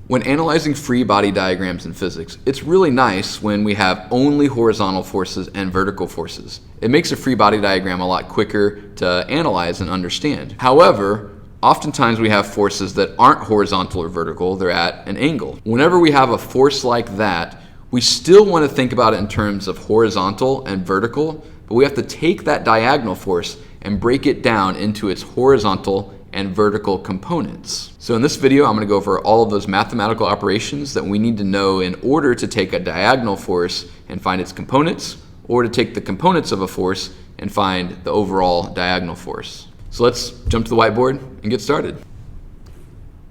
When analyzing free body diagrams in physics, it's really nice when we have only horizontal forces and vertical forces. It makes a free body diagram a lot quicker to analyze and understand. However, oftentimes we have forces that aren't horizontal or vertical, they're at an angle. Whenever we have a force like that, we still want to think about it in terms of horizontal and vertical, but we have to take that diagonal force and break it down into its horizontal and vertical components. So in this video, I'm going to go over all of those mathematical operations that we need to know in order to take a diagonal force and find its components, or to take the components of a force and find the overall diagonal force. So let's jump to the whiteboard and get started.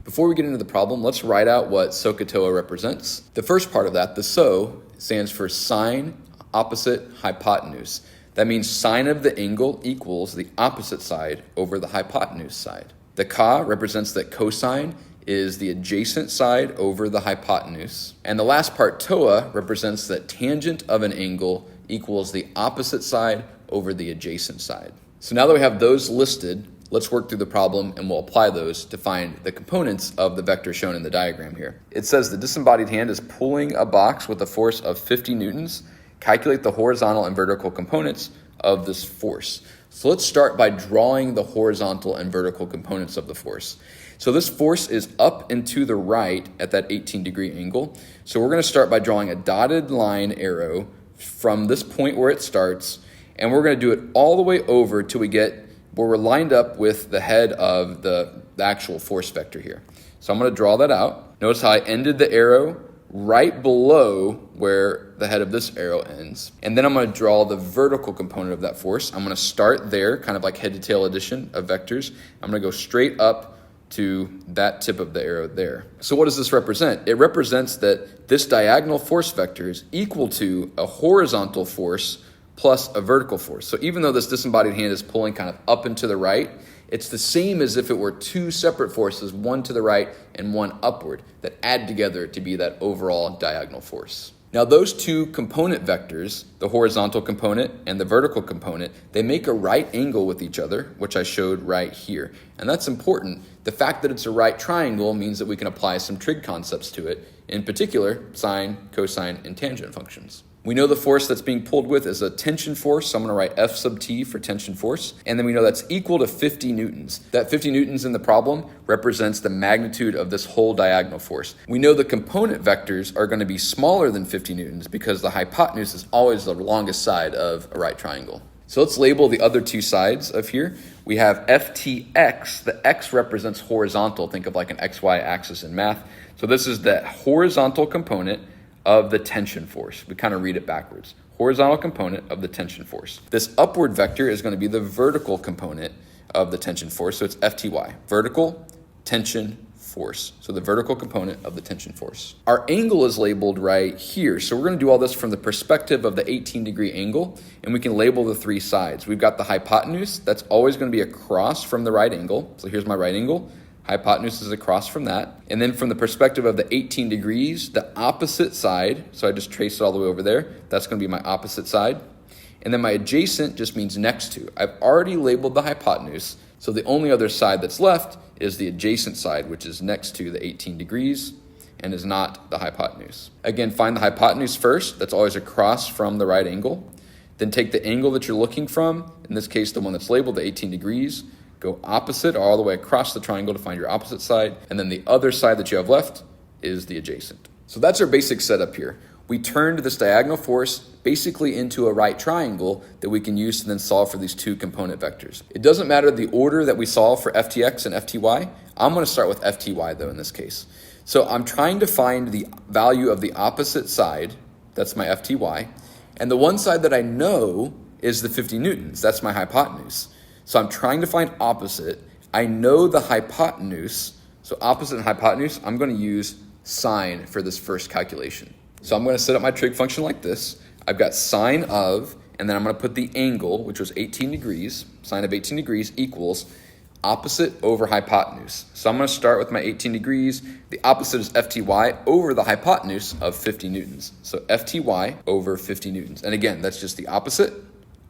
Before we get into the problem, let's write out what SOHCAHTOA represents. The first part of that, the SO, stands for sine, opposite, hypotenuse. That means sine of the angle equals the opposite side over the hypotenuse side. The ka represents that cosine is the adjacent side over the hypotenuse. And the last part, toa, represents that tangent of an angle equals the opposite side over the adjacent side. So now that we have those listed, let's work through the problem and we'll apply those to find the components of the vector shown in the diagram here. It says the disembodied hand is pulling a box with a force of 50 newtons. Calculate the horizontal and vertical components of this force. So let's start by drawing the horizontal and vertical components of the force. So this force is up and to the right at that 18-degree angle. So we're going to start by drawing a dotted line arrow from this point where it starts, and we're going to do it all the way over till we get where we're lined up with the head of the actual force vector here. So I'm going to draw that out. Notice how I ended the arrow right below where the head of this arrow ends. And then I'm going to draw the vertical component of that force. I'm going to start there, kind of like head to tail addition of vectors. I'm going to go straight up to that tip of the arrow there. So what does this represent? It represents that this diagonal force vector is equal to a horizontal force plus a vertical force. So even though this disembodied hand is pulling kind of up and to the right, it's the same as if it were two separate forces, one to the right and one upward, that add together to be that overall diagonal force. Now those two component vectors, the horizontal component and the vertical component, they make a right angle with each other, which I showed right here. And that's important. The fact that it's a right triangle means that we can apply some trig concepts to it, in particular sine, cosine, and tangent functions. We know the force that's being pulled with is a tension force, so I'm going to write F sub t for tension force. And then we know that's equal to 50 newtons. That 50 newtons in the problem represents the magnitude of this whole diagonal force. We know the component vectors are going to be smaller than 50 newtons because the hypotenuse is always the longest side of a right triangle. So let's label the other two sides of here. We have ftx. The x represents horizontal. Think of like an xy axis in math. So this is the horizontal component of the tension force. We kind of read it backwards. Horizontal component of the tension force. This upward vector is going to be the vertical component of the tension force. So it's FTY, vertical tension force. So the vertical component of the tension force. Our angle is labeled right here. So we're going to do all this from the perspective of the 18-degree angle, and we can label the three sides. We've got the hypotenuse. That's always going to be across from the right angle. So here's my right angle. Hypotenuse is across from that. And then from the perspective of the 18 degrees, the opposite side, so I just traced it all the way over there, that's going to be my opposite side. And then my adjacent just means next to. I've already labeled the hypotenuse, so the only other side that's left is the adjacent side, which is next to the 18 degrees and is not the hypotenuse. Again, find the hypotenuse first. That's always across from the right angle. Then take the angle that you're looking from, in this case the one that's labeled the 18 degrees, go opposite all the way across the triangle to find your opposite side, and then the other side that you have left is the adjacent. So that's our basic setup here. We turned this diagonal force basically into a right triangle that we can use to then solve for these two component vectors. It doesn't matter the order that we solve for ftx and fty. I'm going to start with fty though in this case. So I'm trying to find the value of the opposite side, that's my fty, and the one side that I know is the 50 newtons, that's my hypotenuse. So I'm trying to find opposite. I know the hypotenuse. So opposite and hypotenuse, I'm going to use sine for this first calculation. So I'm going to set up my trig function like this. I've got sine of, and then I'm going to put the angle, which was 18 degrees, sine of 18 degrees equals opposite over hypotenuse. So I'm going to start with my 18 degrees. The opposite is fty over the hypotenuse of 50 newtons. So fty over 50 newtons. And again, that's just the opposite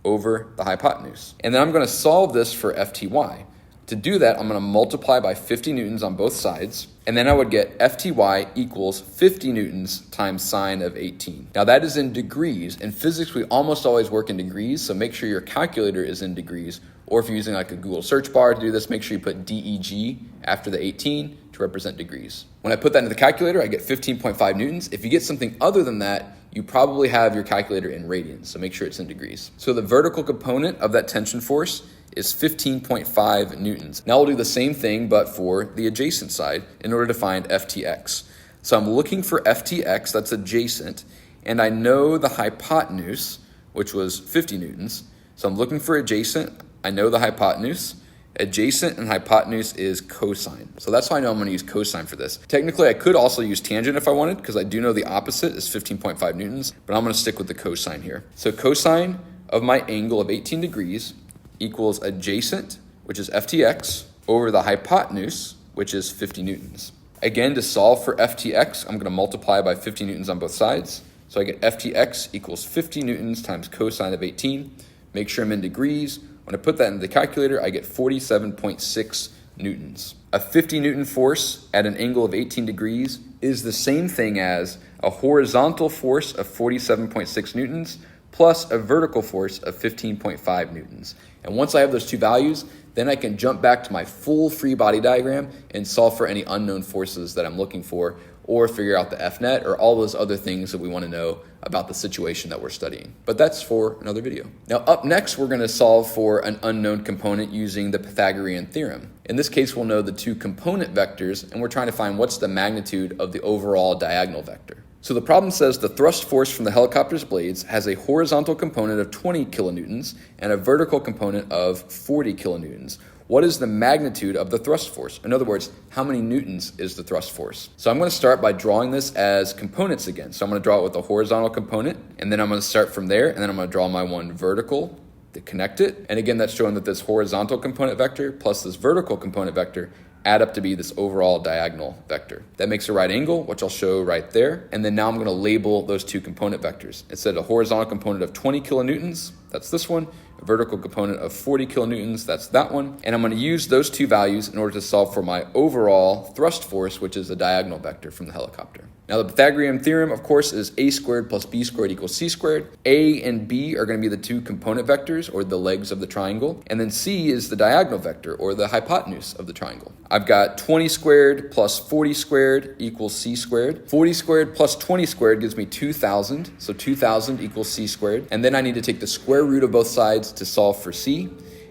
over the hypotenuse. And then I'm going to solve this for fty. To do that, I'm going to multiply by 50 newtons on both sides. And then I would get FTY equals 50 newtons times sine of 18. Now that is in degrees. In physics, we almost always work in degrees, so make sure your calculator is in degrees. Or if you're using like a Google search bar to do this, make sure you put DEG after the 18 to represent degrees. When I put that into the calculator, I get 15.5 newtons. If you get something other than that, you probably have your calculator in radians, so make sure it's in degrees. So the vertical component of that tension force is 15.5 newtons. Now we'll do the same thing, but for the adjacent side in order to find FTX. So I'm looking for FTX, that's adjacent, and I know the hypotenuse, which was 50 newtons. So I'm looking for adjacent, I know the hypotenuse. Adjacent and hypotenuse is cosine. So that's why I know I'm going to use cosine for this. Technically, I could also use tangent if I wanted, because I do know the opposite is 15.5 newtons, but I'm going to stick with the cosine here. So cosine of my angle of 18 degrees equals adjacent, which is FTX, over the hypotenuse, which is 50 newtons. Again, to solve for FTX, I'm going to multiply by 50 newtons on both sides. So I get FTX equals 50 newtons times cosine of 18. Make sure I'm in degrees. When I put that into the calculator, I get 47.6 newtons. A 50 Newton force at an angle of 18 degrees is the same thing as a horizontal force of 47.6 newtons plus a vertical force of 15.5 newtons. And once I have those two values, then I can jump back to my full free body diagram and solve for any unknown forces that I'm looking for, or figure out the F-net or all those other things that we want to know about the situation that we're studying. But that's for another video. Now up next, we're going to solve for an unknown component using the Pythagorean Theorem. In this case, we'll know the two component vectors, and we're trying to find what's the magnitude of the overall diagonal vector. So the problem says the thrust force from the helicopter's blades has a horizontal component of 20 kilonewtons and a vertical component of 40 kilonewtons. What is the magnitude of the thrust force? In other words, how many newtons is the thrust force? So I'm going to start by drawing this as components again. So I'm going to draw it with a horizontal component, and then I'm going to start from there, and then I'm going to draw my one vertical to connect it. And again, that's showing that this horizontal component vector plus this vertical component vector add up to be this overall diagonal vector. That makes a right angle, which I'll show right there. And then now I'm going to label those two component vectors. It said a horizontal component of 20 kilonewtons, that's this one, a vertical component of 40 kilonewtons, that's that one. And I'm going to use those two values in order to solve for my overall thrust force, which is a diagonal vector from the helicopter. Now the Pythagorean theorem, of course, is a squared plus b squared equals c squared. A and b are going to be the two component vectors, or the legs of the triangle. And then c is the diagonal vector, or the hypotenuse of the triangle. I've got 20 squared plus 40 squared equals c squared. 40 squared plus 20 squared gives me 2,000. So 2,000 equals c squared. And then I need to take the square root of both sides to solve for c.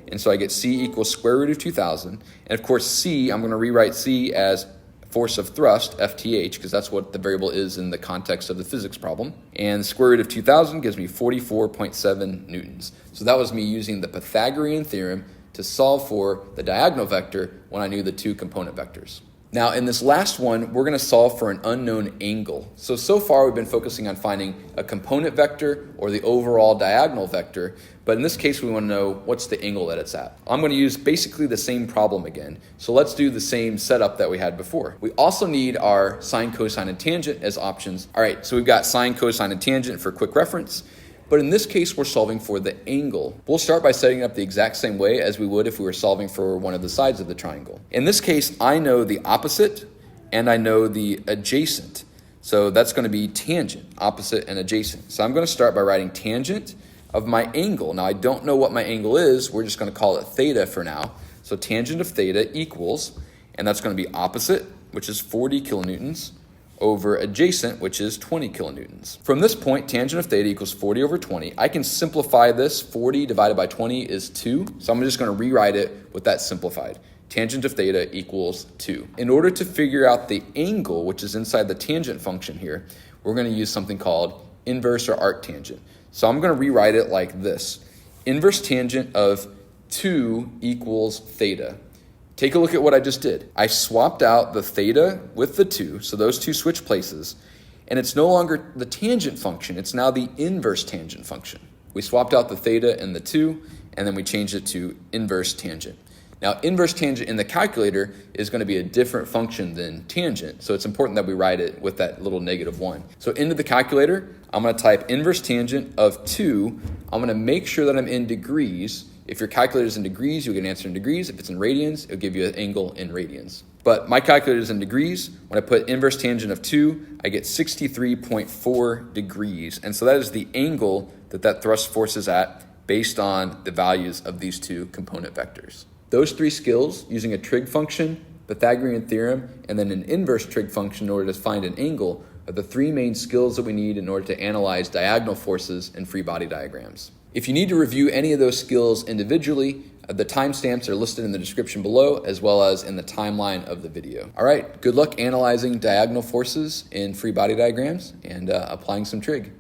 And so I get c equals square root of 2,000. And of course c, I'm going to rewrite c as force of thrust, FTH, because that's what the variable is in the context of the physics problem. And the square root of 2,000 gives me 44.7 newtons. So that was me using the Pythagorean theorem to solve for the diagonal vector when I knew the two component vectors. Now in this last one, we're going to solve for an unknown angle. So far we've been focusing on finding a component vector or the overall diagonal vector, but in this case we want to know what's the angle that it's at. I'm going to use basically the same problem again. So let's do the same setup that we had before. We also need our sine, cosine, and tangent as options. All right, so we've got sine, cosine, and tangent for quick reference. But in this case, we're solving for the angle. We'll start by setting it up the exact same way as we would if we were solving for one of the sides of the triangle. In this case, I know the opposite and I know the adjacent. So that's going to be tangent, opposite and adjacent. So I'm going to start by writing tangent of my angle. Now I don't know what my angle is. We're just going to call it theta for now. So tangent of theta equals, and that's going to be opposite, which is 40 kilonewtons, over adjacent, which is 20 kilonewtons. From this point, tangent of theta equals 40 over 20. I can simplify this. 40 divided by 20 is 2. So I'm just going to rewrite it with that simplified. Tangent of theta equals 2. In order to figure out the angle, which is inside the tangent function here, we're going to use something called inverse or arctangent. So I'm going to rewrite it like this. Inverse tangent of 2 equals theta. Take a look at what I just did. I swapped out the theta with the 2, so those two switch places, and it's no longer the tangent function, it's now the inverse tangent function. We swapped out the theta and the 2, and then we changed it to inverse tangent. Now, inverse tangent in the calculator is going to be a different function than tangent, so it's important that we write it with that little -1. So into the calculator, I'm going to type inverse tangent of 2. I'm going to make sure that I'm in degrees. If your calculator is in degrees, you'll get an answer in degrees. If it's in radians, it'll give you an angle in radians. But my calculator is in degrees. When I put inverse tangent of 2, I get 63.4 degrees. And so that is the angle that thrust force is at based on the values of these two component vectors. Those three skills, using a trig function, Pythagorean theorem, and then an inverse trig function in order to find an angle, are the three main skills that we need in order to analyze diagonal forces in free body diagrams. If you need to review any of those skills individually, the timestamps are listed in the description below, as well as in the timeline of the video. All right, good luck analyzing diagonal forces in free body diagrams and applying some trig.